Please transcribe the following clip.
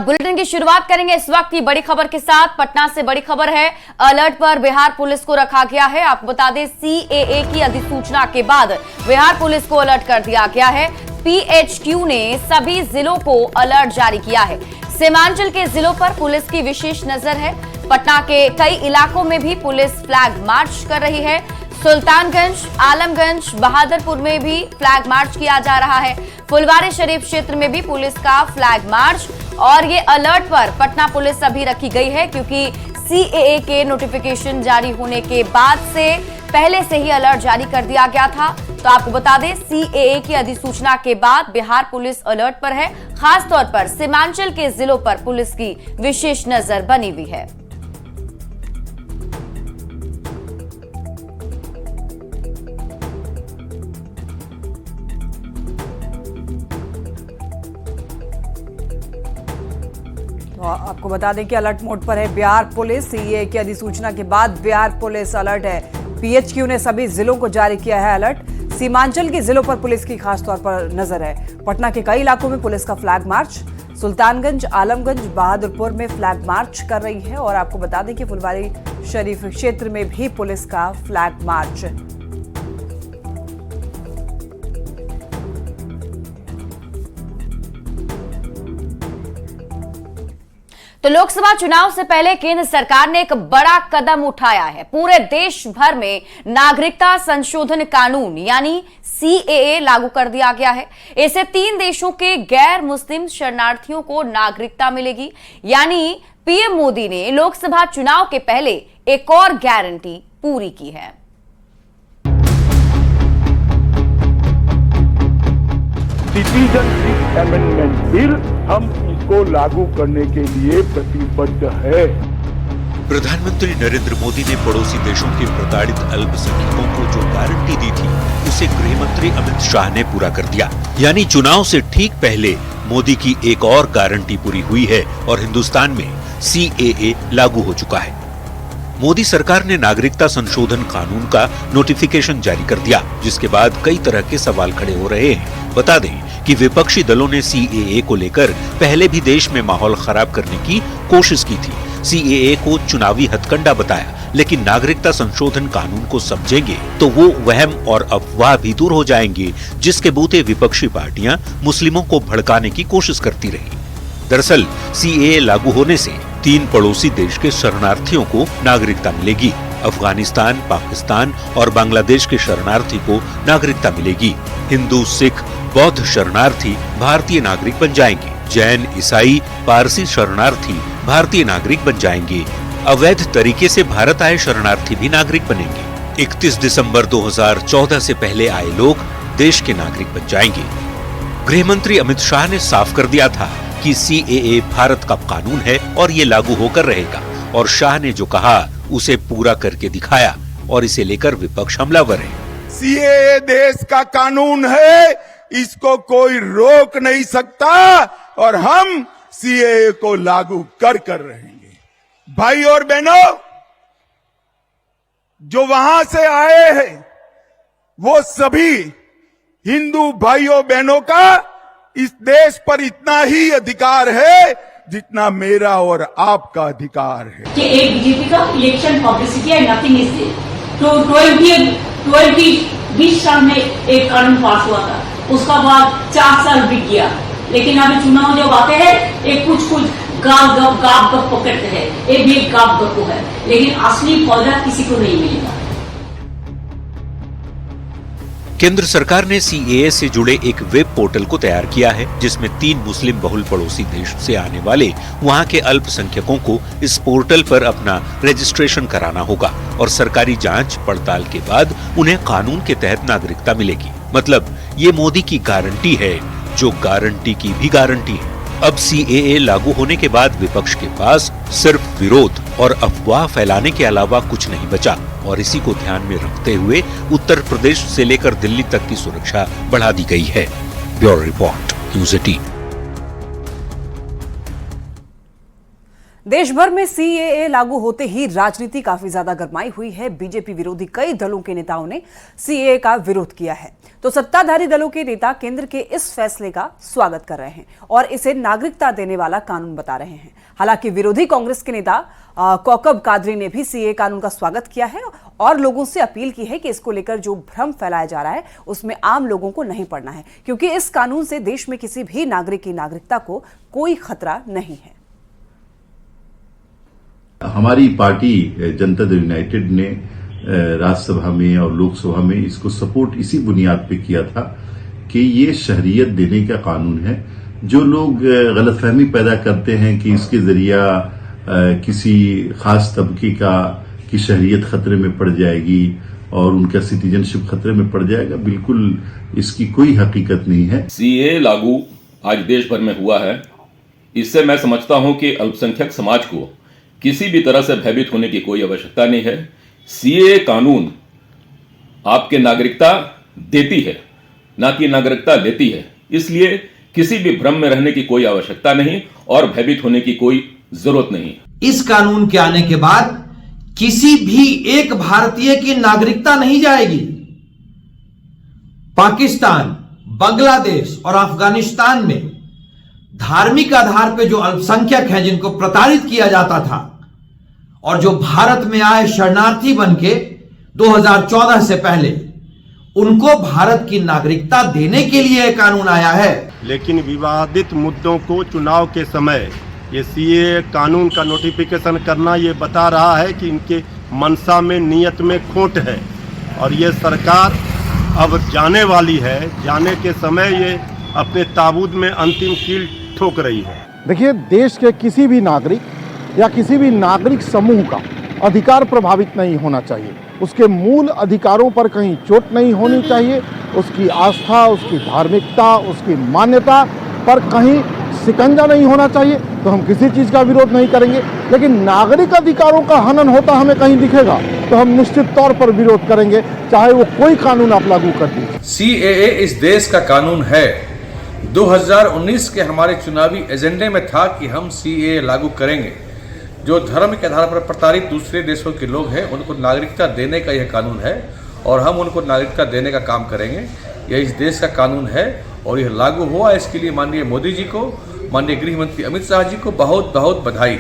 Bulletin की शुरुआत करेंगे इस वक्त की बड़ी खबर के साथ। पटना से बड़ी खबर है, अलर्ट पर बिहार पुलिस को रखा गया है। आपको बता दें, सीएए की अधिसूचना के बाद बिहार पुलिस को अलर्ट कर दिया गया है। पीएचक्यू ने सभी जिलों को अलर्ट जारी किया है। सीमांचल के जिलों पर पुलिस की विशेष नजर है। पटना के कई इलाकों में भी पुलिस फ्लैग मार्च कर रही है। सुल्तानगंज, आलमगंज, बहादुरपुर में भी फ्लैग मार्च किया जा रहा है। फुलवारी शरीफ क्षेत्र में भी पुलिस का फ्लैग मार्च, और ये अलर्ट पर पटना पुलिस अभी रखी गई है क्योंकि सीएए के नोटिफिकेशन जारी होने के बाद से पहले से ही अलर्ट जारी कर दिया गया था। तो आपको बता दें, सीएए की अधिसूचना के बाद बिहार पुलिस अलर्ट पर है। खासतौर पर सीमांचल के जिलों पर पुलिस की विशेष नजर बनी हुई है। तो आपको बता दें कि अलर्ट मोड पर है बिहार पुलिस। सीएए की अधिसूचना के बाद बिहार पुलिस अलर्ट है। पीएचक्यू ने सभी जिलों को जारी किया है अलर्ट। सीमांचल के जिलों पर पुलिस की खासतौर पर नजर है। पटना के कई इलाकों में पुलिस का फ्लैग मार्च, सुल्तानगंज, आलमगंज, बहादुरपुर में फ्लैग मार्च कर रही है। और आपको बता दें कि फुलवारी शरीफ क्षेत्र में भी पुलिस का फ्लैग मार्च। तो लोकसभा चुनाव से पहले केंद्र सरकार ने एक बड़ा कदम उठाया है। पूरे देश भर में नागरिकता संशोधन कानून यानी सीएए लागू कर दिया गया है। इससे 3 देशों के गैर मुस्लिम शरणार्थियों को नागरिकता मिलेगी। यानी पीएम मोदी ने लोकसभा चुनाव के पहले एक और गारंटी पूरी की है। सिटीजनशिप अमेंडमेंट बिल हम इसको लागू करने के लिए प्रतिबद्ध है। प्रधानमंत्री नरेंद्र मोदी ने पड़ोसी देशों के प्रताड़ित अल्पसंख्यकों को जो गारंटी दी थी, उसे गृह मंत्री अमित शाह ने पूरा कर दिया। यानी चुनाव से ठीक पहले मोदी की एक और गारंटी पूरी हुई है और हिंदुस्तान में सीएए लागू हो चुका है। मोदी सरकार ने नागरिकता संशोधन कानून का नोटिफिकेशन जारी कर दिया, जिसके बाद कई तरह के सवाल खड़े हो रहे हैं। बता दें कि विपक्षी दलों ने सीएए को लेकर पहले भी देश में माहौल खराब करने की कोशिश की थी। सीएए को चुनावी हथकंडा बताया, लेकिन नागरिकता संशोधन कानून को समझेंगे तो वो वहम और अफवाह भी दूर हो जाएंगे, जिसके बूते विपक्षी पार्टियां मुस्लिमों को भड़काने की कोशिश करती रही। दरअसल सीएए लागू होने से 3 पड़ोसी देश के शरणार्थियों को नागरिकता मिलेगी। अफगानिस्तान, पाकिस्तान और बांग्लादेश के शरणार्थी को नागरिकता मिलेगी। हिंदू, सिख, बौद्ध शरणार्थी भारतीय नागरिक बन जाएंगे। जैन, ईसाई, पारसी शरणार्थी भारतीय नागरिक बन जाएंगे। अवैध तरीके से भारत आए शरणार्थी भी नागरिक बनेंगे। 31 दिसंबर 2014 से पहले आए लोग देश के नागरिक बन जाएंगे। गृह मंत्री अमित शाह ने साफ कर दिया था कि सीएए भारत का कानून है और ये लागू होकर रहेगा। और शाह ने जो कहा उसे पूरा करके दिखाया, और इसे लेकर विपक्ष हमलावर है। सीएए देश का कानून है, इसको कोई रोक नहीं सकता और हम सीएए को लागू कर रहेंगे। भाई और बहनों, जो वहां से आए हैं वो सभी हिंदू भाइयों बहनों का इस देश पर इतना ही अधिकार है जितना मेरा और आपका अधिकार है। कि एक बीजेपी का इलेक्शन पब्लिसिटी है, नथिंग इज देयर। तो 20 साल में एक कानून पास हुआ था, उसका बाद 4 साल बीत गया, लेकिन अभी चुनाव जब आते हैं एक कुछ गाप गप पकड़ते हैं, एक भी एक गाप गप है, लेकिन असली पौधा किसी को नहीं मिलेगा। केंद्र सरकार ने सीएए से जुड़े एक वेब पोर्टल को तैयार किया है, जिसमें 3 मुस्लिम बहुल पड़ोसी देश से आने वाले वहां के अल्पसंख्यकों को इस पोर्टल पर अपना रजिस्ट्रेशन कराना होगा और सरकारी जांच पड़ताल के बाद उन्हें कानून के तहत नागरिकता मिलेगी। मतलब ये मोदी की गारंटी है, जो गारंटी की भी गारंटी है। अब सीएए लागू होने के बाद विपक्ष के पास सिर्फ विरोध और अफवाह फैलाने के अलावा कुछ नहीं बचा, और इसी को ध्यान में रखते हुए उत्तर प्रदेश से लेकर दिल्ली तक की सुरक्षा बढ़ा दी गई है। Bureau report, news 18। देश भर में सीएए लागू होते ही राजनीति काफी ज्यादा गरमाई हुई है। बीजेपी विरोधी कई दलों के नेताओं ने सीएए का विरोध किया है। तो सत्ताधारी दलों के नेता केंद्र के इस फैसले का स्वागत कर रहे हैं और इसे नागरिकता देने वाला कानून बता रहे हैं। हालांकि विरोधी कांग्रेस के नेता कौकब कादरी ने भी सीएए कानून का स्वागत किया है और लोगों से अपील की है कि इसको लेकर जो भ्रम फैलाया जा रहा है उसमें आम लोगों को नहीं पड़ना है, क्योंकि इस कानून से देश में किसी भी नागरिक की नागरिकता को कोई खतरा नहीं है। हमारी पार्टी जनता दल यूनाइटेड ने राज्यसभा में और लोकसभा में इसको सपोर्ट इसी बुनियाद पे किया था कि ये शहरियत देने का कानून है। जो लोग गलतफहमी पैदा करते हैं कि इसके जरिया किसी खास तबके की शहरियत खतरे में पड़ जाएगी और उनका सिटीजनशिप खतरे में पड़ जाएगा, बिल्कुल इसकी कोई हकीकत नहीं है। सीएए लागू आज देश भर में हुआ है। इससे मैं समझता हूं कि अल्पसंख्यक समाज को किसी भी तरह से भयभीत होने की कोई आवश्यकता नहीं है। सीएए कानून आपके नागरिकता देती है, ना कि नागरिकता लेती है। इसलिए किसी भी भ्रम में रहने की कोई आवश्यकता नहीं और भयभीत होने की कोई जरूरत नहीं। इस कानून के आने के बाद किसी भी एक भारतीय की नागरिकता नहीं जाएगी। पाकिस्तान, बांग्लादेश और अफगानिस्तान में धार्मिक आधार पर जो अल्पसंख्यक हैं, जिनको प्रताड़ित किया जाता था और जो भारत में आए शरणार्थी बनके 2014 से पहले, उनको भारत की नागरिकता देने के लिए यह कानून आया है। लेकिन विवादित मुद्दों को चुनाव के समय ये सीएए कानून का नोटिफिकेशन करना ये बता रहा है कि इनके मनसा में, नियत में खोट है और ये सरकार अब जाने वाली है। जाने के समय ये अपने ताबूत में अंतिम कील ठोक रही है। देखिए, देश के किसी भी नागरिक या किसी भी नागरिक समूह का अधिकार प्रभावित नहीं होना चाहिए। उसके मूल अधिकारों पर कहीं चोट नहीं होनी चाहिए। उसकी आस्था, उसकी धार्मिकता, उसकी मान्यता पर कहीं शिकंजा नहीं होना चाहिए। तो हम किसी चीज़ का विरोध नहीं करेंगे, लेकिन नागरिक अधिकारों का हनन होता हमें कहीं दिखेगा तो हम निश्चित तौर पर विरोध करेंगे, चाहे वो कोई कानून आप लागू कर दीजिए। सीएए इस देश का कानून है। 2019 के हमारे चुनावी एजेंडे में था कि हम सीएए लागू करेंगे। जो धर्म के आधार पर प्रताड़ित दूसरे देशों के लोग हैं, उनको नागरिकता देने का यह कानून है और हम उनको नागरिकता देने का काम करेंगे। यह इस देश का कानून है और यह लागू हुआ। इसके लिए माननीय मोदी जी को, माननीय गृह मंत्री अमित शाह जी को बहुत बहुत बधाई।